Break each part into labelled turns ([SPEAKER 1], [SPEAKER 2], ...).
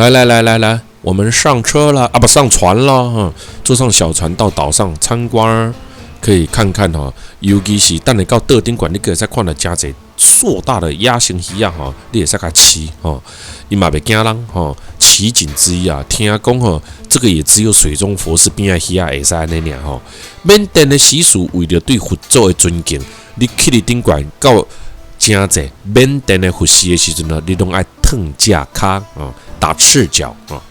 [SPEAKER 1] 来，我们上车了啊，不上船了哈，坐上小船到岛上参观，可以看看哈。尤其是等你到岛顶馆，你可以再看到真侪硕大的鸭形鱼啊哈，你也再甲骑哈，伊嘛袂惊人哈。奇景之一啊，听讲哈，这个也只有水中佛寺边仔鱼啊会使安尼尔哈。缅甸的习俗为了对佛祖的尊敬，你去你顶馆到真侪缅甸的佛寺的时阵呢，你拢爱腾架卡啊，打赤脚啊。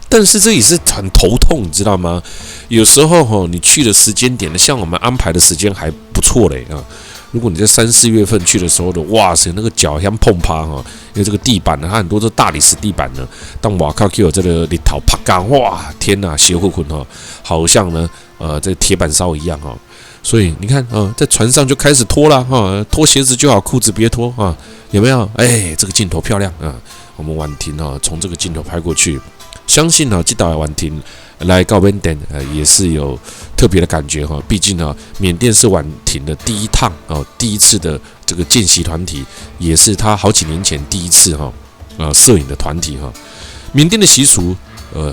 [SPEAKER 1] 但是这也是很头痛，你知道吗？有时候哈，你去的时间点呢，像我们安排的时间还不错嘞啊。如果你在3、4月份去的时候的，哇塞，那个脚像碰趴哈，因为这个地板呢，它很多都是大理石地板呢。当瓦靠 Q 这个里头啪干，哇，天哪，邪乎乎哈，好像呢，这铁板烧一样哈。所以你看啊，在船上就开始脱了哈，脱鞋子就好，裤子别脱啊，有没有？哎，这个镜头漂亮啊，我们婉婷啊，从这个镜头拍过去。相信啊，这岛婉婷来到缅甸也是有特别的感觉哈。毕竟呢，缅甸是婉婷的第一趟啊，第一次的这个见习团体，也是他好几年前第一次哈摄影的团体哈。缅甸的习俗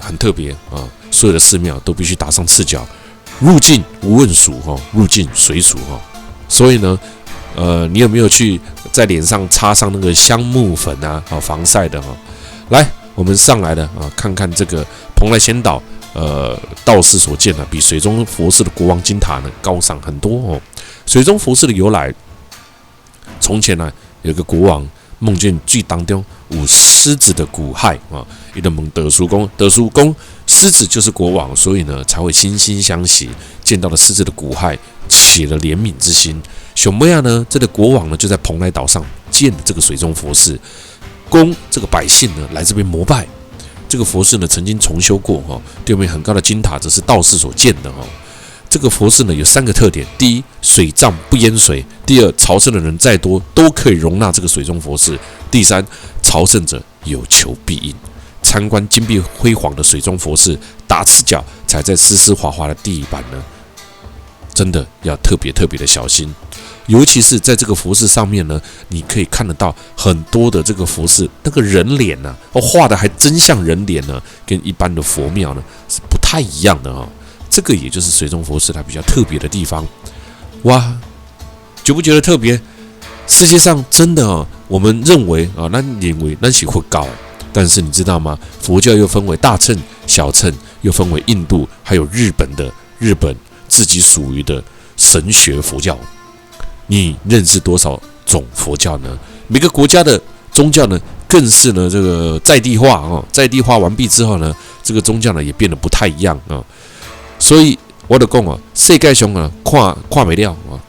[SPEAKER 1] 很特别啊，所有的寺庙都必须打上赤脚，入境无问俗哈，入境随俗哈。所以呢，你有没有去在脸上擦上那个香木粉啊，防晒的哈？来。我们上来了啊，看看这个蓬莱仙岛，道士所建的，比水中佛寺的国王金塔呢高尚很多哦。水中佛寺的由来，从前呢有个国王梦见剧当中有狮子的骨骸啊，伊就问德叔公，狮子就是国王，所以呢才会惺惺相惜，见到了狮子的骨骸，起了怜悯之心。想不呀呢，这个国王呢就在蓬莱岛上建了这个水中佛寺。供这个百姓呢来这边膜拜，这个佛寺呢曾经重修过哈，对面很高的金塔则是道士所建的哈。这个佛寺呢有3个特点：第一，水涨不淹水；第二，朝圣的人再多都可以容纳这个水中佛寺；第三，朝圣者有求必应。参观金碧辉煌的水中佛寺，打赤脚踩在湿湿滑滑的地板呢，真的要特别的小心。尤其是在这个佛寺上面呢，你可以看得到很多的这个佛寺那个人脸呢，画的还真像人脸呢，跟一般的佛庙呢是不太一样的哈。这个也就是水中佛寺它比较特别的地方。哇，觉不觉得特别？世界上真的啊，我们认为啊，那是佛教，但是你知道吗？佛教又分为大乘、小乘，又分为印度还有日本自己属于的神学佛教。你认识多少种佛教呢？每个国家的宗教呢，更是呢这个在地化啊，在地化完毕之后呢，这个宗教呢也变得不太一样啊。所以我就讲啊，世界上啊，看不了啊，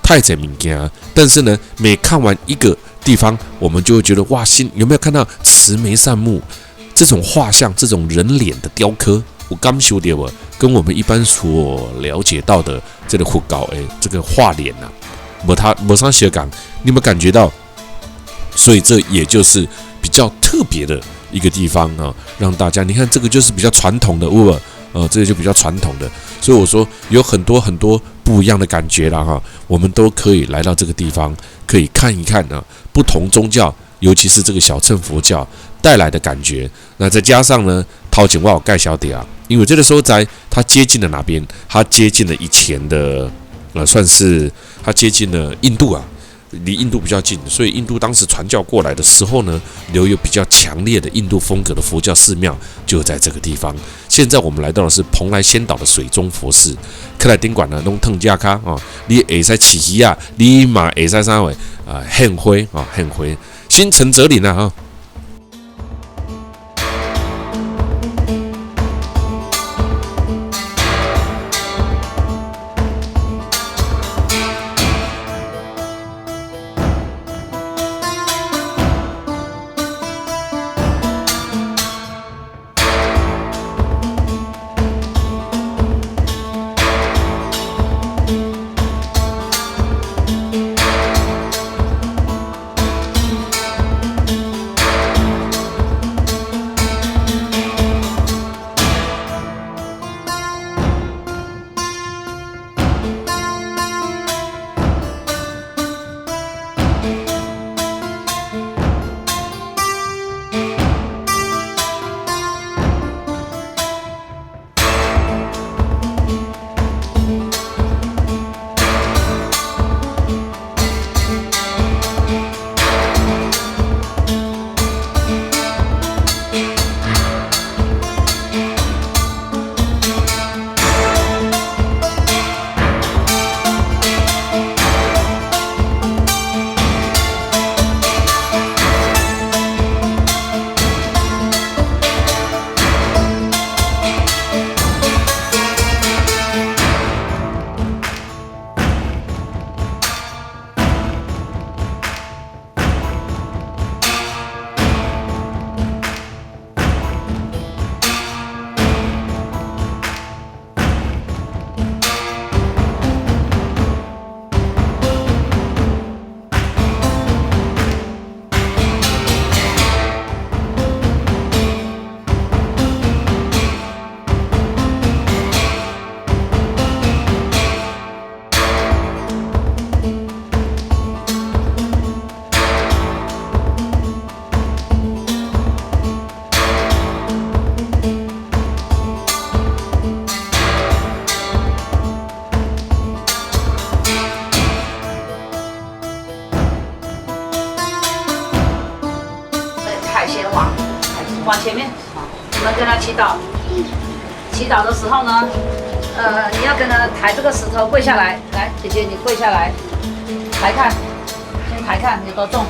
[SPEAKER 1] 太多物件。但是呢，每看完一个地方，我们就会觉得哇，有没有看到慈眉善目这种画像、这种人脸的雕刻？我感受到啊，跟我们一般所了解到的这个佛教这个画脸呐，没啥相同。你有没有感觉到？所以这也就是比较特别的一个地方啊，让大家你看这个就是比较传统的，这个就比较传统的。所以我说有很多不一样的感觉啦哈，我们都可以来到这个地方，可以看一看啊，不同宗教，尤其是这个小乘佛教带来的感觉。那再加上呢，头前我有介绍的啊。因为这个所在，它接近了哪边？它接近了以前的，算是它接近了印度啊，离印度比较近，所以印度当时传教过来的时候呢，留有比较强烈的印度风格的佛教寺庙就在这个地方。现在我们来到的是蓬莱仙岛的水中佛寺，克莱宾馆呢，弄腾加卡啊，你会使起鱼啊，你嘛会使啥位啊？献花啊，献花，心诚则灵啊哈。
[SPEAKER 2] 往前面，我们跟他祈祷。祈祷的时候呢，你要跟他抬这个石头跪下来，来，姐姐你跪下来，抬看，先抬看有多重，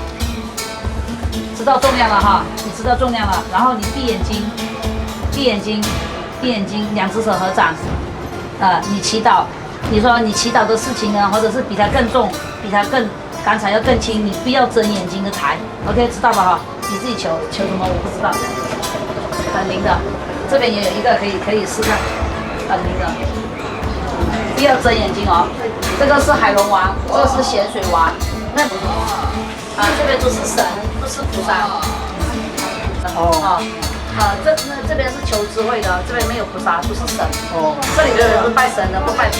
[SPEAKER 2] 知道重量了哈，你知道重量了，然后你闭眼睛，闭眼睛，闭眼睛，两只手合掌，你祈祷，你说你祈祷的事情呢，或者是比它更重，比它更刚才要更轻，你不要睁眼睛的抬 ，OK， 知道吧哈？你自己求什么我不知道，很灵的。这边也有一个可以试看，很灵的，不要睁眼睛哦。这个是海龙王，这个是咸水王，那这边都是神，都是菩萨。这边是求智慧的，这边没有菩萨，都是神。这里的人是拜神的，不拜佛。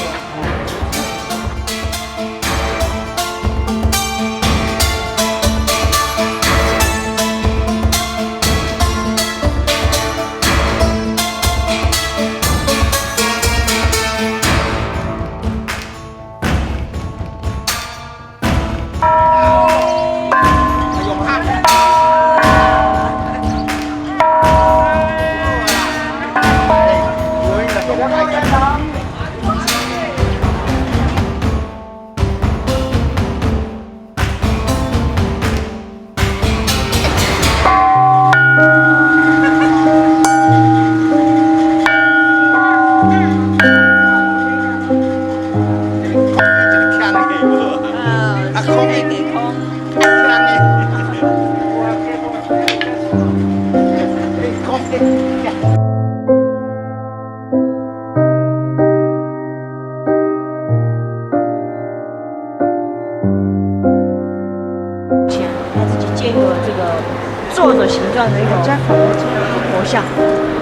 [SPEAKER 3] 座的形状的一种佛像。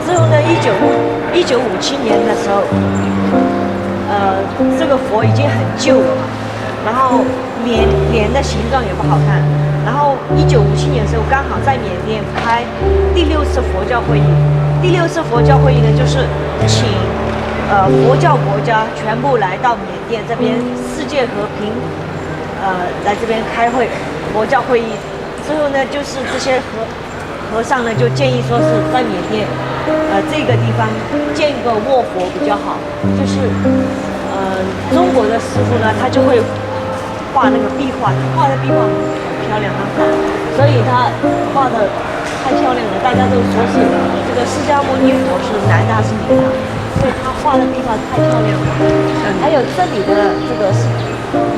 [SPEAKER 3] 之后呢，1957年的时候，这个佛已经很旧了嘛，然后脸的形状也不好看。然后1957年的时候，刚好在缅甸开第6次佛教会议。第6次佛教会议呢，就是请佛教国家全部来到缅甸这边世界和平，来这边开会佛教会议。之后呢，就是这些和尚呢就建议说是在缅甸，这个地方建一个卧佛比较好。就是中国的师傅呢，他就会画那个壁画，画的壁画很漂亮，很好，所以他画的太漂亮了，大家都说是这个释迦牟尼佛是男的还是女的，所以他画的壁画太漂亮了。还有这里的这个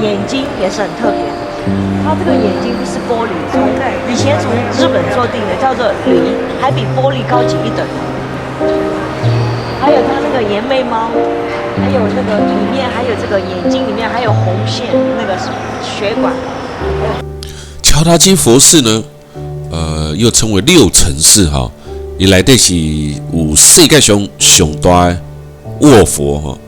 [SPEAKER 3] 眼睛也是很特别。它这个眼睛是玻璃，以前从日本做定的，叫做铝，还比玻璃高级一等。还有它那个眼眉毛，还有那个里面还有这个眼睛里面还有红线，那个是血管。
[SPEAKER 1] 乔达基佛寺呢，又称为6层寺哈，伊内底是有世界上上大的卧佛哈。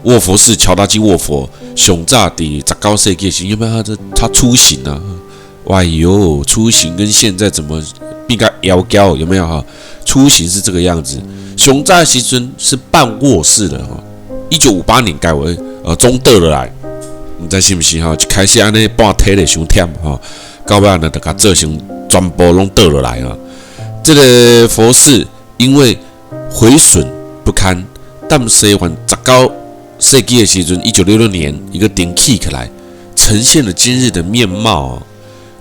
[SPEAKER 1] 卧佛寺乔达基卧佛，上早伫19世纪时，有没有他出行啊？哎呦，出行跟现在怎么比较摇高？有没有哈？出行是这个样子。上早的时阵是办卧室的哈，1958年改为中倒落来，唔知是不是哈？一开始安尼半体咧伤忝哈，到尾呢就甲做成全部拢倒落来啊。这个佛寺因为毁损不堪，但西元19世纪的时阵，1966年一个顶起起来，呈现了今日的面貌啊。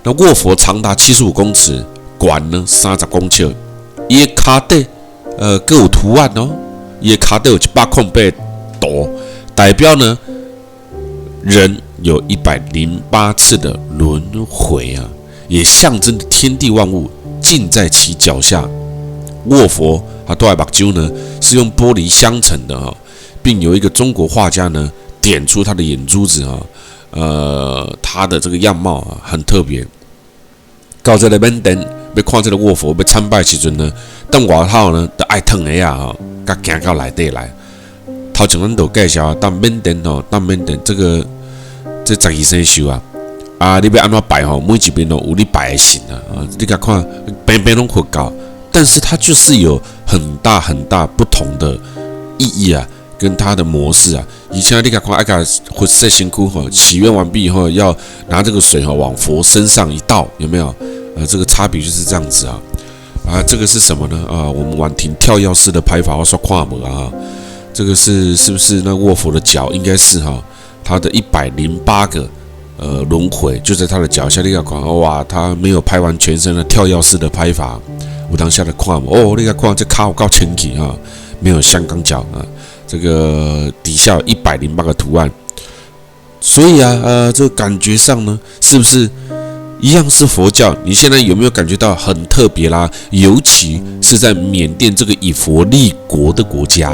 [SPEAKER 1] 那卧佛长达75公尺，管呢30公尺，伊的脚底各有图案哦，伊的脚底有108度，代表呢人有108次的轮回啊，也象征天地万物尽在其脚下。卧佛他大目睭呢是用玻璃镶成的哈。并有一个中国画家呢点出他的眼珠子啊，他的这个样貌啊很特别。到这个缅甸要看这个卧佛要参拜时阵呢，等外头呢就爱烫的啊哈，甲行到内底来。头前咱就介绍啊，到缅甸哦，到缅甸这12生肖啊，你要安怎拜吼？每一边都有你拜的神啊，你甲看边边拢佛教，但是它就是有很大不同的意义啊。跟他的模式啊，以前你看，爱甲佛在辛苦哈，祈愿完毕以后要拿这个水哈往佛身上一倒，有没有？这个差别就是这样子啊。啊，这个是什么呢？啊，我们婉婷跳跃式的拍法，我说跨模啊，这个是不是那卧佛的脚？应该是哈，他的108个轮回就在他的脚下。你看，哇，他没有拍完全身的跳跃式的拍法，我当下的跨模哦，你看这卡有够清气啊，没有香港脚啊，这个底下有108个图案，所以啊，这个感觉上呢，是不是？一样是佛教，你现在有没有感觉到很特别啦？尤其是在缅甸这个以佛立国的国家，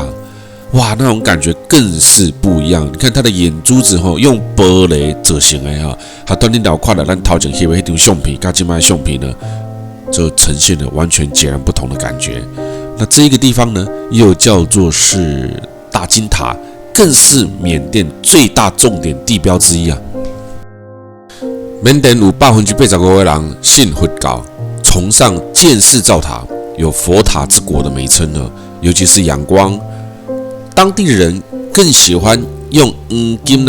[SPEAKER 1] 哇，那种感觉更是不一样。你看他的眼珠子用玻璃做成的哈，他当年老看了咱头前翕的那张相片，跟今麦相片呢，就呈现了完全截然不同的感觉。那这一个地方呢，又叫做是大金塔，更是缅甸最大重点地标之一啊。缅甸有85%的人信佛教，崇尚建寺造塔，有佛塔之国的美称呢。尤其是仰光，当地人更喜欢用金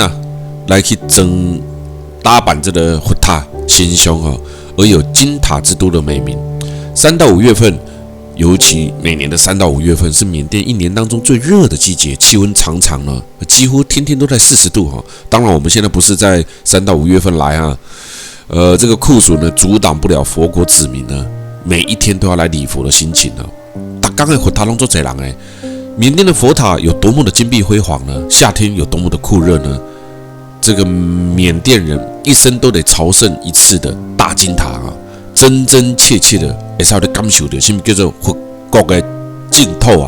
[SPEAKER 1] 来去打扮这个佛塔形象而有金塔之都的美名。3到5月份，尤其每年的3到5月份是缅甸一年当中最热的季节，气温常常呢几乎天天都在40度当然我们现在不是在3到5月份来这个酷暑呢阻挡不了佛国子民呢每一天都要来礼佛的心情大刚的佛塔拢做侪人缅甸的佛塔有多么的金碧辉煌呢？夏天有多么的酷热呢？这个缅甸人一生都得朝圣一次的大金塔真真切切的会使你感受到什么叫做佛国的净土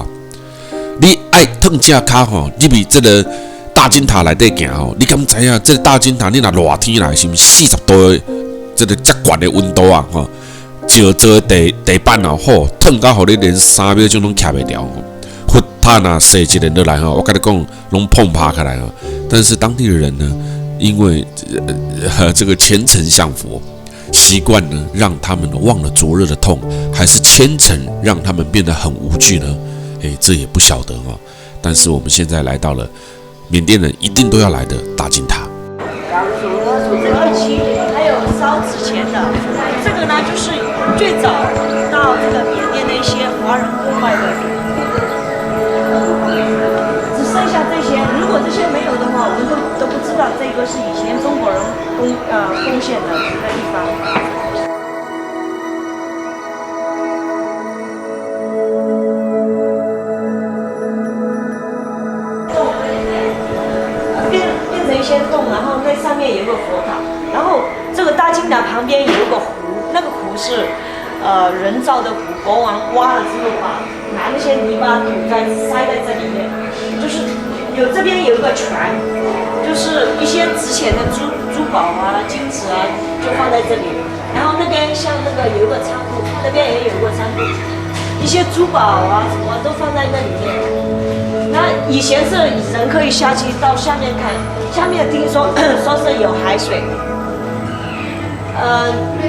[SPEAKER 1] 你爱腾正脚你比这个大金塔内底行你敢知影这个大金塔你若热天来是不是40度的这个较高的温度石做地板腾到互你连3秒钟拢徛袂了佛塔若射一个落来我跟你讲拢碰趴开来但是当地的人呢，因为这个虔诚向佛。习惯呢，让他们忘了灼热的痛，还是虔诚让他们变得很无惧呢？这也不晓得但是我们现在来到了缅甸人一定都要来的大金塔。
[SPEAKER 3] 还有烧纸钱的，这个呢就是最早到这个缅甸的一些华人破坏的，只剩下这些。如果这些没有的话，我们都不知道这个是以前中国人贡献的一个地方。变成一些洞，然后那上面有一个佛塔，然后这个大金塔旁边有一个湖，那个湖是人造的湖，国王挖了之后拿那些泥巴土塞在这里面，就是这边有一个泉，就是一些值钱的珠宝金子就放在这里，然后那边像那个有一个仓库，那边也有一个仓库，一些珠宝什么都放在那里面。那以前是人可以下去到下面看，下面听说是有海水，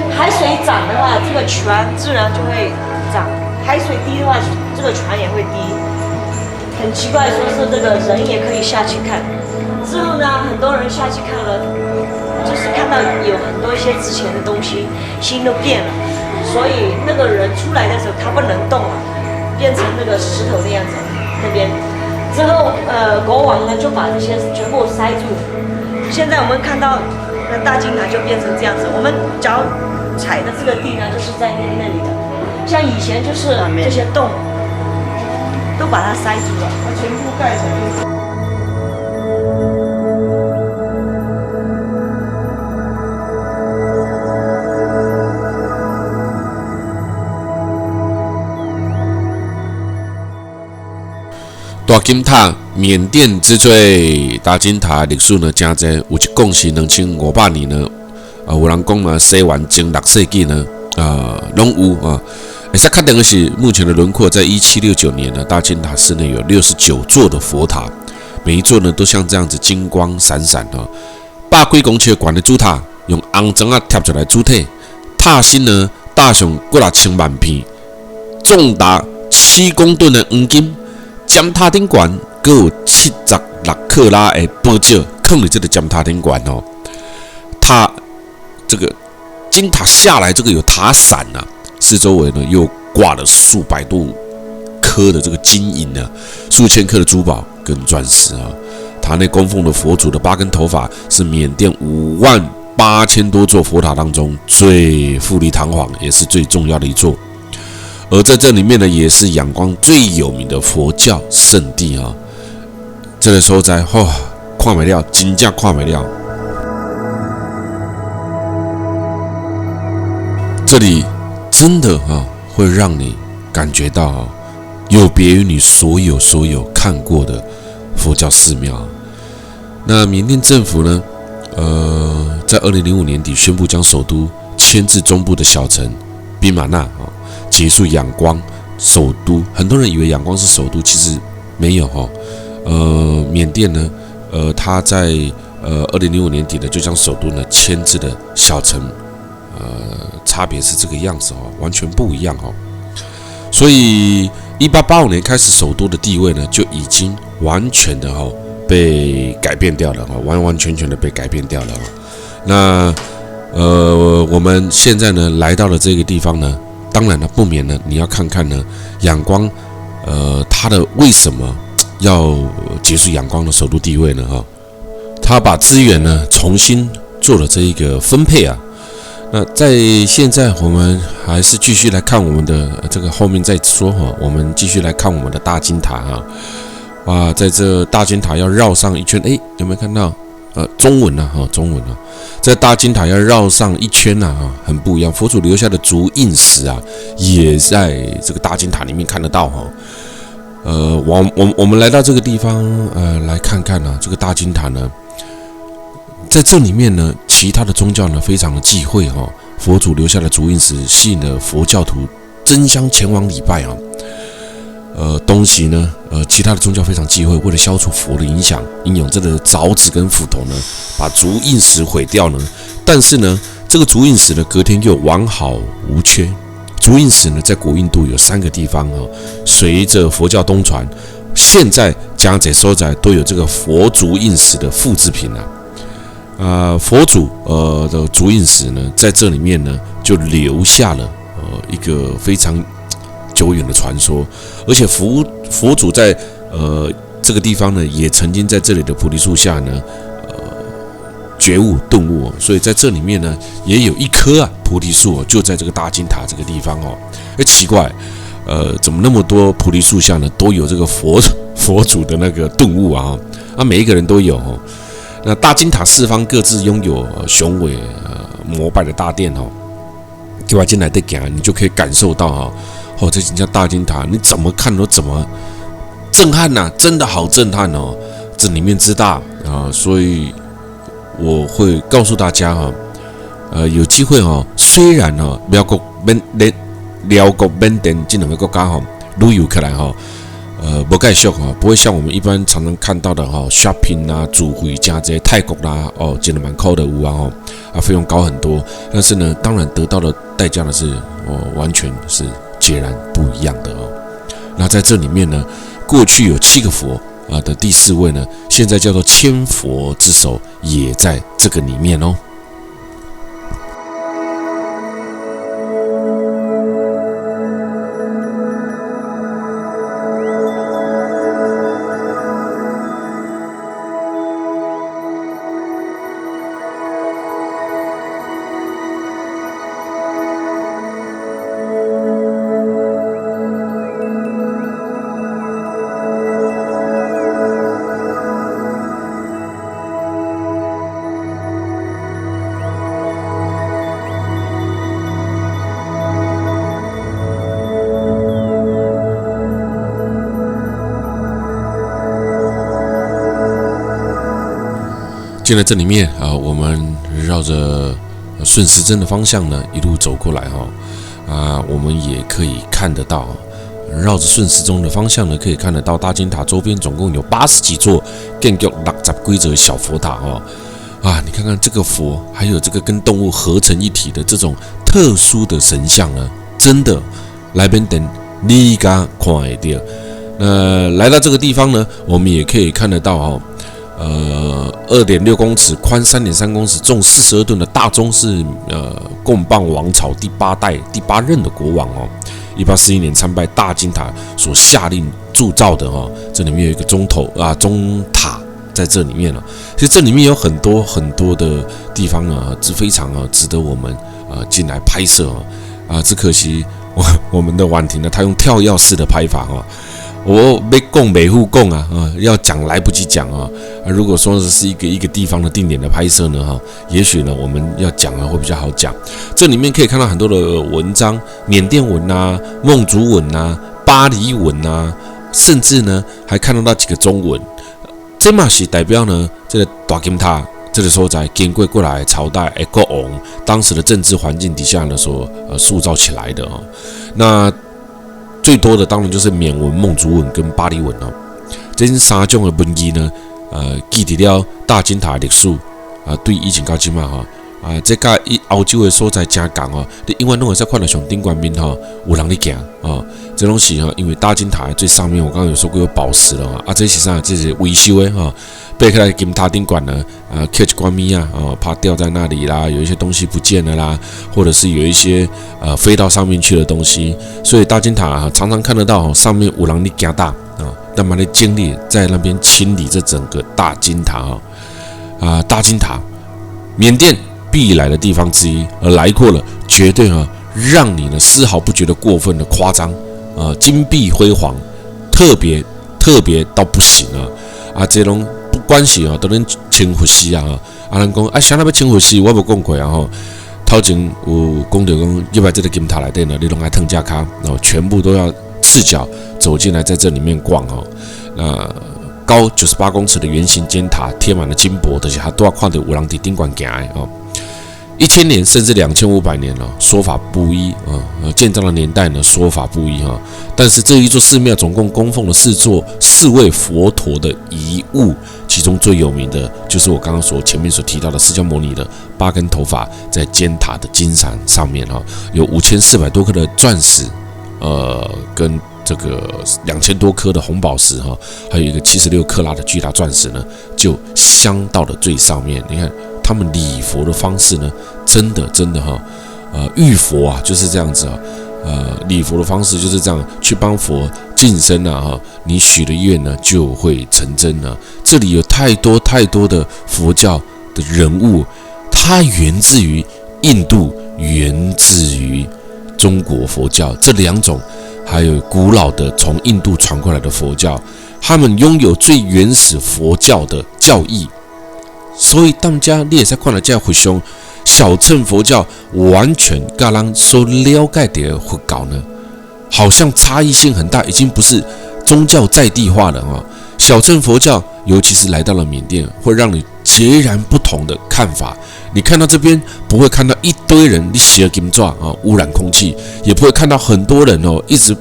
[SPEAKER 3] 海水涨的话，这个泉自然就会涨；海水低的话，这个泉也会低。很奇怪，说是这个人也可以下去看。之后呢，很多人下去看了，就是看到有很多一些值钱的东西，心都变了。所以那个人出来的时候，他不能动了，变成那个石头的样子。那边之后，国王呢就把这些全部塞住。现在我们看到那大金塔就变成这样子，我们脚踩的这个地呢，就是在那里的。像以前就是这些洞，都把它塞住了，全部盖成。
[SPEAKER 1] 大金塔，缅甸之最。大金塔历史呢，真济，有一讲是2500年呢，有人讲嘛，西元前6世纪呢，拢有会使确定的是，目前的轮廓在1769年呢，大金塔室内有69座的佛塔，每一座呢都像这样子金光闪闪100几公尺高的主塔，用红砖贴出来主体，塔身呢搭上过了1000万片，重达7公吨的黄金。尖塔顶悬，阁有76克拉的宝石放在这个尖塔顶悬塔这个金塔下来，这个有塔伞四周围呢有挂了数百多颗的这个金银啊，数千颗的珠宝跟钻石啊。塔内供奉的佛祖的8根头发是缅甸58000多座佛塔当中最富丽堂皇，也是最重要的一座。而在这里面呢，也是仰光最有名的佛教圣地啊。这个所在，看不了，真正看不了。这里真的会让你感觉到有别于你所有看过的佛教寺庙。那缅甸政府呢，在2005年底宣布将首都迁至中部的小城宾马纳结束仰光首都。很多人以为仰光是首都，其实没有缅甸呢，它在2005年底呢就将首都呢迁至了小城，差别是这个样子完全不一样所以1885年开始，首都的地位呢就已经完全的被改变掉了完完全全的被改变掉了那我们现在呢来到了这个地方呢，当然了，不免呢你要看看呢仰光它的为什么要结束仰光的首都地位呢它把资源呢重新做了这一个分配啊。那在现在我们还是继续来看我们的这个后面再说我们继续来看我们的大金塔在这大金塔要绕上一圈，有没有看到中文中文这大金塔要绕上一圈很不一样。佛祖留下的足印石也在这个大金塔里面看得到我们来到这个地方来看看这个大金塔呢，在这里面呢，其他的宗教呢非常的忌讳佛祖留下的足印石吸引了佛教徒争相前往礼拜东西呢其他的宗教非常忌讳，为了消除佛的影响，应用这个凿子跟斧头呢把足印石毁掉呢。但是呢，这个足印石呢隔天又完好无缺。足印石呢在古印度有3个地方随着佛教东传，现在江浙所在都有这个佛足印石的复制品佛祖的足印石呢，在这里面呢就留下了一个非常久远的传说，而且佛祖在这个地方呢，也曾经在这里的菩提树下呢觉悟顿悟所以在这里面呢，也有一棵菩提树就在这个大金塔这个地方奇怪，怎么那么多菩提树下呢都有这个佛祖的那个顿悟每一个人都有那大金塔四方各自拥有雄伟膜拜的大殿就要进来的行，你就可以感受到这叫大金塔，你怎么看都怎么震撼真的好震撼这里面之大所以我会告诉大家有机会虽然辽国缅甸这两个国家旅游起来不介绍不会像我们一般常常看到的shopping 主会加这些泰国啦真的蛮酷的费用高很多，但是呢，当然得到的代价呢是完全是截然不一样的那在这里面呢，过去有7个佛的第4位呢，现在叫做千佛之首，也在这个里面进来这里面我们绕着顺时针的方向呢一路走过来我们也可以看得到绕着顺时钟的方向呢，可以看得到大金塔周边总共有80几座建筑60几座小佛塔你看看这个佛，还有这个跟动物合成一体的这种特殊的神像呢，真的来边等你敢看得到。来到这个地方呢，我们也可以看得到2.6公尺宽3.3公尺重42吨的大钟是贡棒王朝第8任的国王1841年参拜大金塔所下令铸造的这里面有一个钟塔在这里面了。其实这里面有很多很多的地方呢，是非常值得我们进来拍摄只可惜我们的婉婷呢，她用跳跃式的拍法我被供美户供要讲来不及讲如果说是一个地方的定点的拍摄呢也许呢我们要讲会比较好讲。这里面可以看到很多的文章，缅甸文孟族文巴黎文甚至呢还看得到几个中文。这嘛是代表呢这个大金塔这个所在经过来的朝代的国王当时的政治环境底下呢所塑造起来的那最多的当然就是缅文、孟族文跟巴黎文这三种的文字呢记伫了大金塔的历史对以前到今嘛这甲欧洲的所在真共你永远拢会使看到上顶冠面有人在行这拢是因为大金塔最上面我刚刚有说过有宝石了这是啥？这是维修的背起来金塔顶管呢catch 关咪怕掉在那里啦，有一些东西不见了啦，或者是有一些飞到上面去的东西，所以大金塔常常看得到上面有人在行大那么的精力在那边清理这整个大金塔大金塔缅甸必来的地方之一，而来过了，绝对让你呢丝毫不觉得过分的夸张金碧辉煌，特别到不行这种不关系都能清佛寺人讲想要清佛寺，我无讲过头前有讲到讲入来这个金塔内底呢，你拢爱腾加卡全部都要赤脚走进来，在这里面逛高98公尺的圆形尖塔贴满了金箔，就是它都要看到有人在顶管行的1000年甚至2500年说法不一建造的年代呢说法不一但是这一座寺庙总共供奉了4位佛陀的遗物，其中最有名的就是我刚刚前面所提到的释迦牟尼的8根头发在尖塔的金伞上面有5400多颗的钻石跟这个2000多颗的红宝石还有一个76克拉的巨大钻石呢，就镶到了最上面。你看他们礼佛的方式呢，真的浴佛就是这样子礼佛的方式就是这样，去帮佛净身你许的愿呢就会成真这里有太多的佛教的人物，它源自于印度，源自于中国佛教，这两种还有古老的从印度传过来的佛教，他们拥有最原始佛教的教义，所以大家你也在看了这回兄小乘佛教完全跟人所了解的佛教呢，好像差异性很大，已经不是宗教在地化了小乘佛教尤其是来到了缅甸，会让你截然不同的看法。你看到这边不会看到一堆人你洗了金爪污染空气，也不会看到很多人一直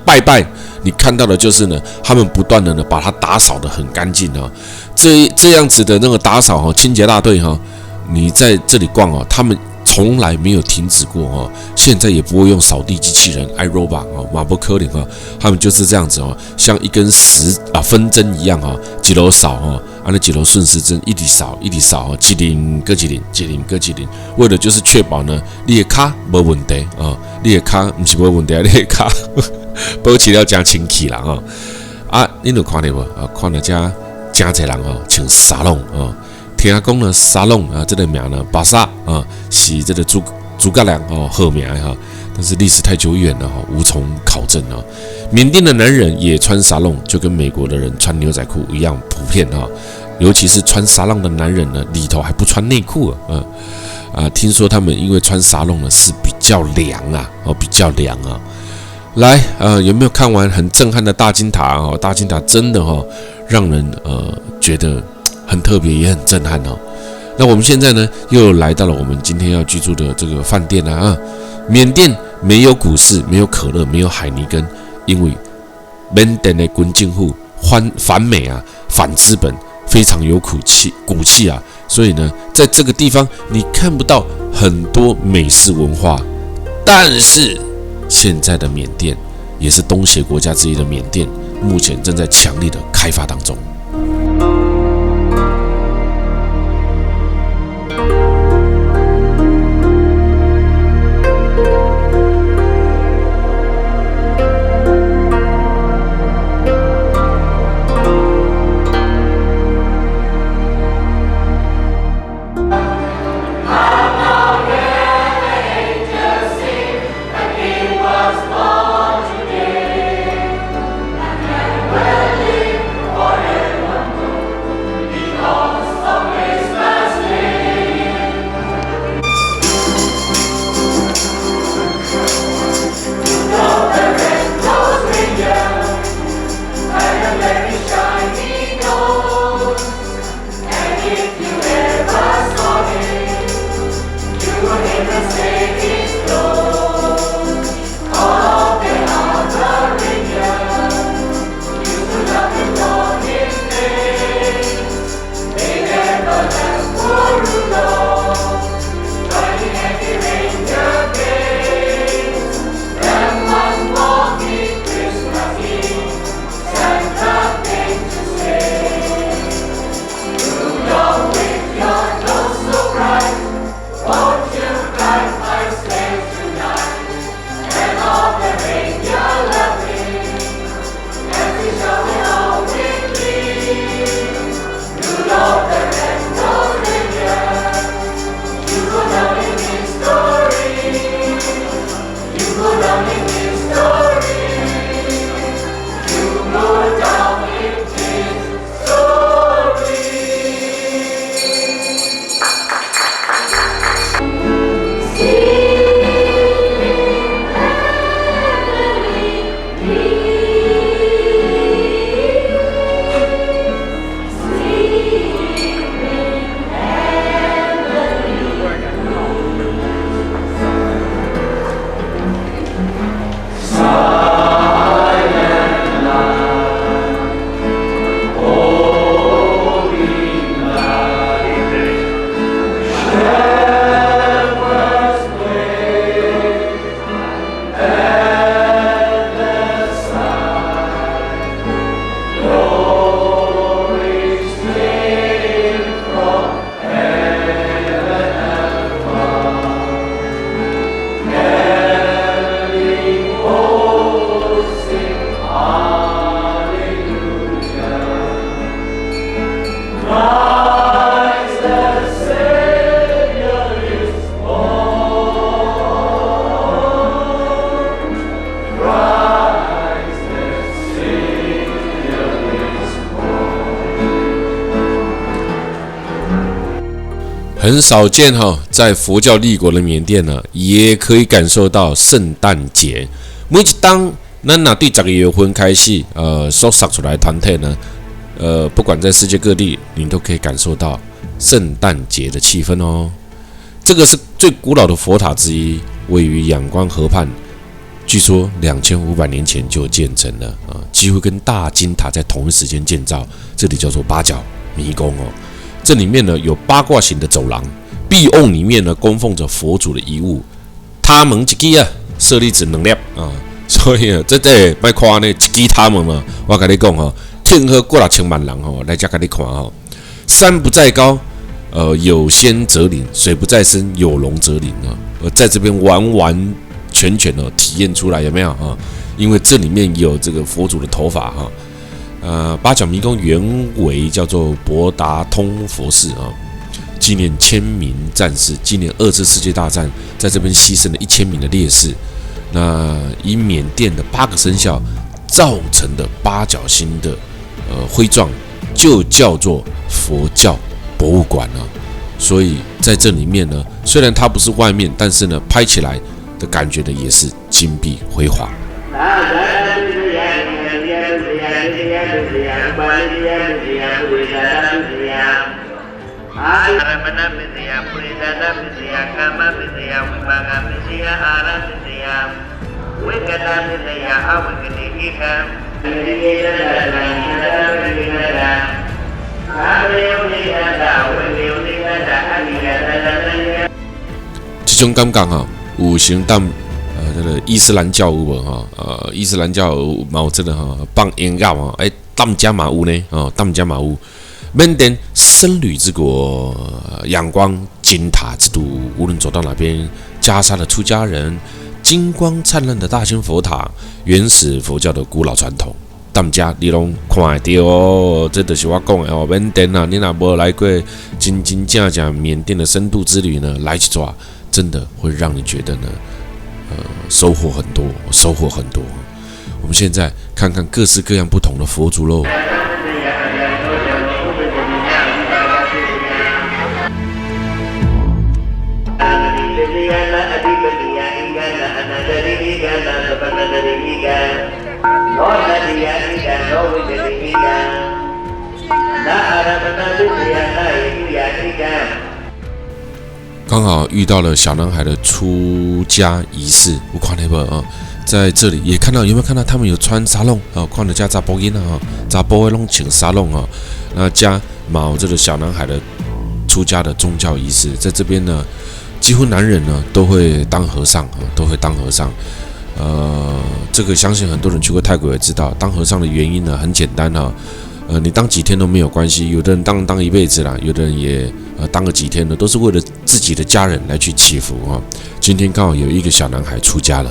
[SPEAKER 1] 拜拜，你看到的就是呢，他们不断的呢把它打扫得很干净这样子的那个打扫清洁大队你在这里逛他们从来没有停止过现在也不会用扫地机器人 iRobot 马不科林他们就是这样子像一根分针一样几楼扫那几楼顺时针一直扫一直扫一零搁一零一零搁一零，为了就是确保呢你的脚没问题你的脚不是没问题，你的脚保持了真清气啦你有看到无看到这真侪人穿沙龙听讲呢沙龙这个名呢巴萨是这个诸葛亮好名但是历史太久远了无从考证缅甸的男人也穿沙龙，就跟美国的人穿牛仔裤一样普遍尤其是穿沙龙的男人呢，里头还不穿内裤听说他们因为穿沙龙呢是比较凉比较凉来有没有看完很震撼的大金塔大金塔真的让人觉得很特别也很震撼那我们现在呢又来到了我们今天要居住的这个饭店缅甸没有股市，没有可乐，没有海尼根，因为缅甸的军政府反美反资本，非常有骨气所以呢在这个地方你看不到很多美式文化，但是现在的缅甸也是东协国家之一的缅甸，目前正在强力的开发当中。很少见哈，在佛教立国的缅甸呢，也可以感受到圣诞节。每一当咱拿对10月份开始，所杀出来的团体呢，不管在世界各地，你都可以感受到圣诞节的气氛哦。这个是最古老的佛塔之一，位于仰光河畔，据说2500年前就建成了啊，几乎跟大金塔在同一时间建造。这里叫做八角迷宫哦。这里面呢有八卦形的走廊，壁瓮里面呢供奉着佛祖的遗物。他们一支啊，舍利子2粒啊，所以啊，这别看呢一支他们嘛，我跟你讲哈，天河过6千万人吼来这给你看吼。山不在高，有仙则灵；水不在深，有龙则灵啊。在这边完完全全的体验出来有没有啊？因为这里面有这个佛祖的头发哈。八角迷宫原为叫做博达通佛寺啊，纪念1000名战士，纪念2次世界大战在这边牺牲了1000名的烈士。那以缅甸的8个生肖造成的八角星的徽状，就叫做佛教博物馆啊。所以在这里面呢，虽然它不是外面，但是呢，拍起来的感觉呢也是金碧辉煌。这种感觉哈，有相当这个伊斯兰教有无哈？伊斯兰教有这个哈放烟药啊，淡江嘛有呢，淡江嘛有。缅甸僧侣之国，仰光金塔之都，无论走到哪边，袈裟的出家人，金光灿烂的大兴佛塔，原始佛教的古老传统，淡江你拢看得到哦。这就是我讲的哦，缅甸啊，你若无来过真正缅甸的深度之旅呢，来一抓，真的会让你觉得呢，收获很多，收获很多。我们现在看看各式各样不同的佛祖喽。刚好遇到了小男孩的出家仪式，我看那个啊，在这里也看到，有没有看到他们有穿纱笼啊？看到家查甫囡啊，查甫的拢穿纱笼啊，那加毛这个小男孩的出家的宗教仪式，在这边呢，几乎男人呢都会当和尚啊，都会当和尚。这个相信很多人去过泰国也知道，当和尚的原因呢很简单哈，你当几天都没有关系，有的人当一辈子啦，有的人也当个几天呢，都是为了自己的家人来去祈福哈。今天刚好有一个小男孩出家了。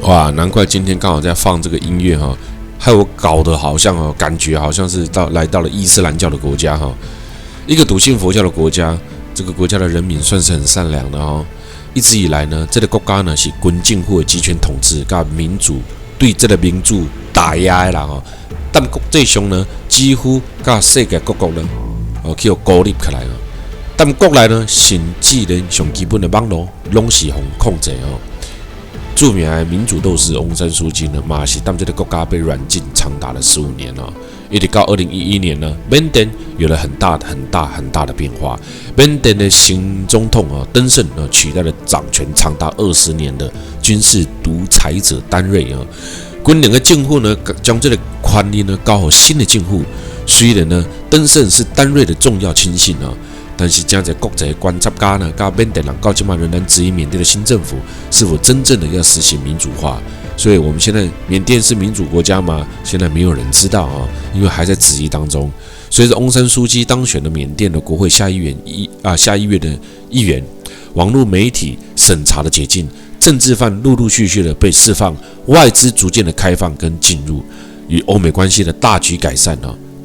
[SPEAKER 1] 哇，难怪今天刚好在放这个音乐哈，害我搞得好像哦，感觉好像是来到了伊斯兰教的国家哈，一个笃信佛教的国家。这个国家的人民算是很善良的哦。一直以来呢，这个国家呢是军政府的集权统治，跟民主对这个民主打压的啦哦。但国际上呢，几乎跟世界各国呢，去有孤立起来哦。但国内呢，甚至连上基本的网络拢是互控制哦。著名的民主斗士翁山书记呢，嘛是当这个国家被软禁长达了15年了。一直到2011年呢，缅甸有了很大的变化。缅甸的新总统登盛取代了掌权长达20年的军事独裁者丹瑞军人的政府呢，将这个权力呢交给新的政府。虽然呢，登盛是丹瑞的重要亲信但是现在国际观察家呢，跟缅甸人到今嘛仍然质疑缅甸的新政府是否真正的要实行民主化。所以，我们现在缅甸是民主国家吗？现在没有人知道因为还在质疑当中。随着翁山书记当选的缅甸的国会下议院的议员，网络媒体审查的解禁，政治犯陆陆续续的被释放，外资逐渐的开放跟进入，与欧美关系的大局改善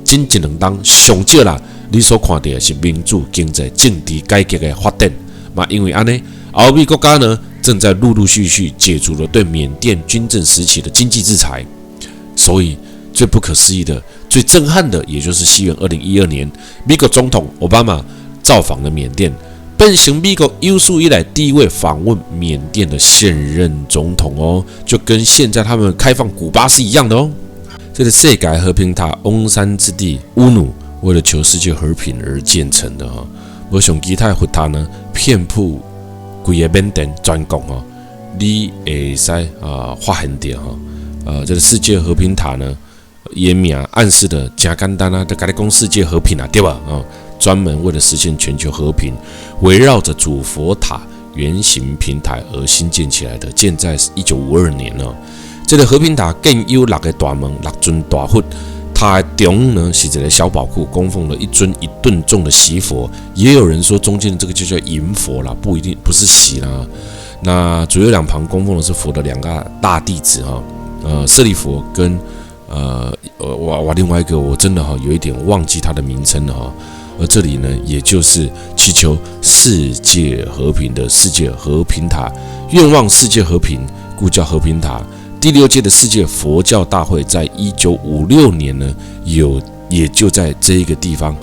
[SPEAKER 1] 仅只能当上少啦，你所看到的是民主、经济、政治改革的发展嘛？因为安尼，欧美国家呢正在陆陆续续解除了对缅甸军政时期的经济制裁，所以最不可思议的、最震撼的，也就是西元2012年，美国总统奥巴马造访了缅甸，变成美国有史以来第一位访问缅甸的现任总统就跟现在他们开放古巴是一样的这个世界和平塔翁山之地乌努，为了求世界和平而建成的我想其他佛塔呢，遍布整个缅甸全国你会使发现到这个世界和平塔呢，原名暗示的真简单就跟你讲世界和平对吧专门为了实现全球和平，围绕着主佛塔圆形平台而新建起来的，建在1952年这个和平塔建有6个大门、6尊大佛，它的中呢是一个小宝库，供奉了一尊1吨重的锡佛。也有人说中间的这个就叫银佛啦，不一定不是锡啦。那左右两旁供奉的是佛的2个大弟子舍利佛跟另外一个我真的有一点忘记它的名称了而这里呢，也就是祈求世界和平的世界和平塔，愿望世界和平，故叫和平塔。第6届的世界佛教大会在1956年呢，也就在这一个地方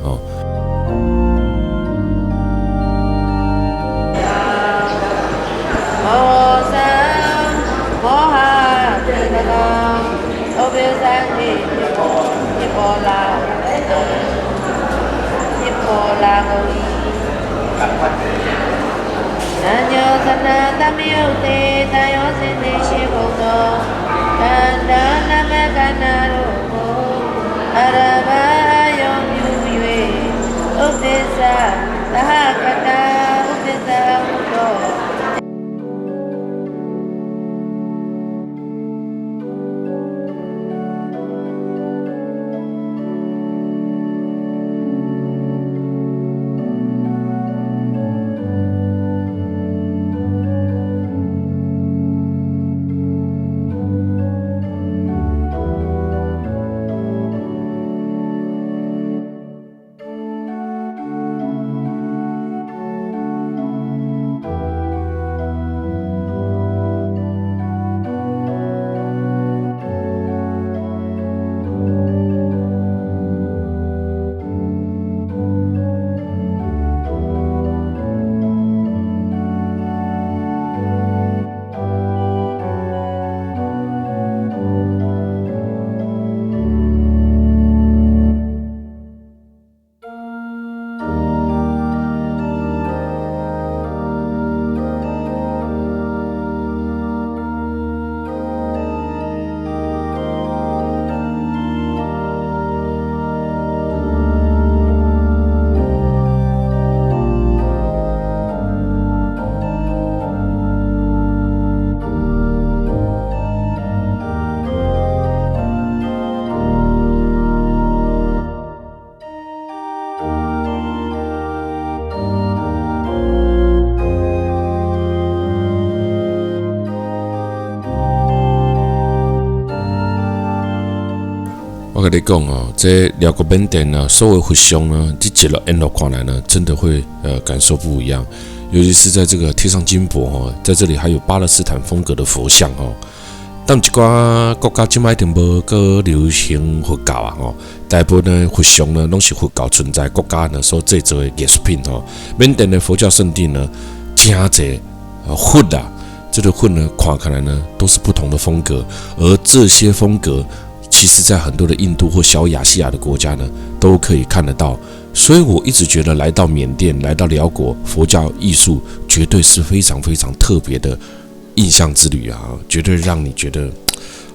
[SPEAKER 1] 我跟你讲这辽国缅甸呢，所有佛像呢，这几了沿路看来呢，真的会感受不一样。尤其是在这个贴上金箔在这里还有巴勒斯坦风格的佛像但一寡国家今摆一定无个流行佛教大部分的佛像呢，拢是佛教存在国家呢所制作的艺术品缅甸的佛教圣地呢，真侪佛这个混呢看起来呢都是不同的风格，而这些风格其实在很多的印度或小亚细亚的国家呢都可以看得到。所以我一直觉得来到缅甸、来到辽国，佛教艺术绝对是非常非常特别的印象之旅啊，绝对让你觉得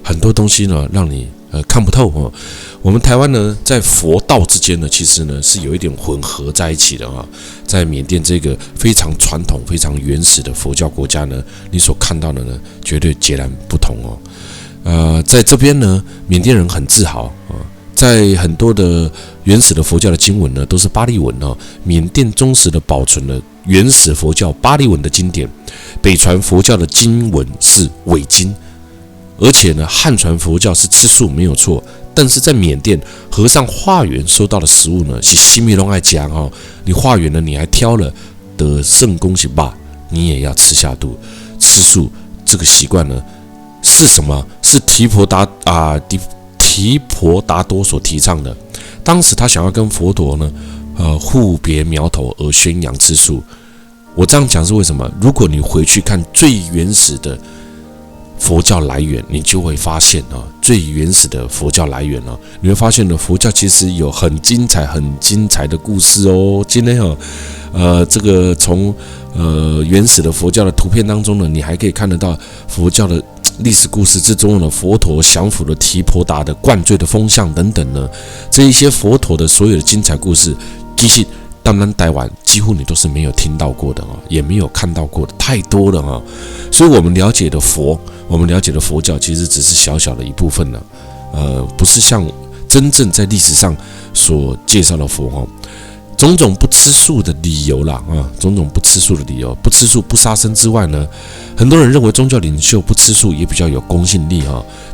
[SPEAKER 1] 很多东西呢让你看不透啊。我们台湾呢在佛道之间呢其实呢是有一点混合在一起的啊。在缅甸这个非常传统、非常原始的佛教国家呢，你所看到的呢绝对截然不同哦。在这边呢，缅甸人很自豪啊。在很多的原始的佛教的经文呢，都是巴利文哦。缅甸忠实的保存了原始佛教巴利文的经典，北传佛教的经文是伪经，而且呢，汉传佛教是吃素没有错。但是在缅甸，和尚化缘收到的食物呢，是西米龙爱讲哦。你化缘了，你还挑了的圣恭喜吧，你也要吃下肚。吃素这个习惯呢，是什么？是提婆达多所提倡的。当时他想要跟佛陀呢，互别苗头而宣扬吃素。我这样讲是为什么？如果你回去看最原始的佛教来源，你就会发现啊，最原始的佛教来源啊，你会发现呢，佛教其实有很精彩的故事哦。今天这个从原始的佛教的图片当中呢，你还可以看得到佛教的历史故事之中呢，佛陀降服了提婆达的灌醉的风向等等呢，这一些佛陀的所有的精彩故事，其实当然台湾几乎你都是没有听到过的也没有看到过的，太多了所以我们了解的佛教其实只是小小的一部分了，不是像真正在历史上所介绍的佛种种不吃素的理由啦种种不吃素的理由，不吃素不杀生之外呢，很多人认为宗教领袖不吃素也比较有公信力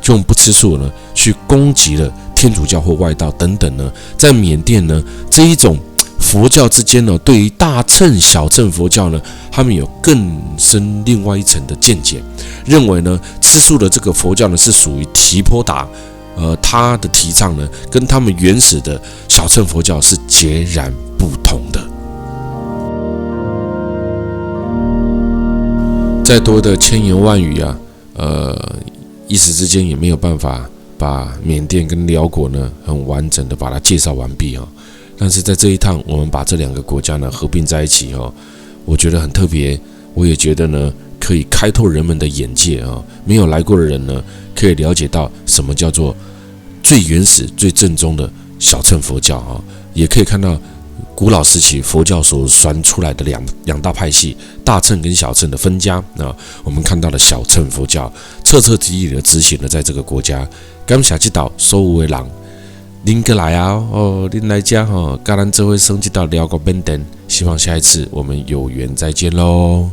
[SPEAKER 1] 就用不吃素呢去攻击了天主教或外道等等呢，在缅甸呢这一种佛教之间呢，对于大乘小乘佛教呢，他们有更深另外一层的见解，认为呢吃素的这个佛教呢是属于提婆达。他的提倡呢，跟他们原始的小乘佛教是截然不同的。再多的千言万语一时之间也没有办法把缅甸跟辽国呢很完整的把它介绍完毕但是在这一趟，我们把这两个国家呢合并在一起我觉得很特别，我也觉得呢可以开拓人们的眼界没有来过的人呢，可以了解到什么叫做最原始、最正宗的小乘佛教也可以看到古老时期佛教所传出来的两大派系，大乘跟小乘的分家我们看到了小乘佛教彻彻底底的执行了在这个国家。感谢这道所有的人，您过来您来家跟咱这回升级到辽国缅甸，希望下一次我们有缘再见喽。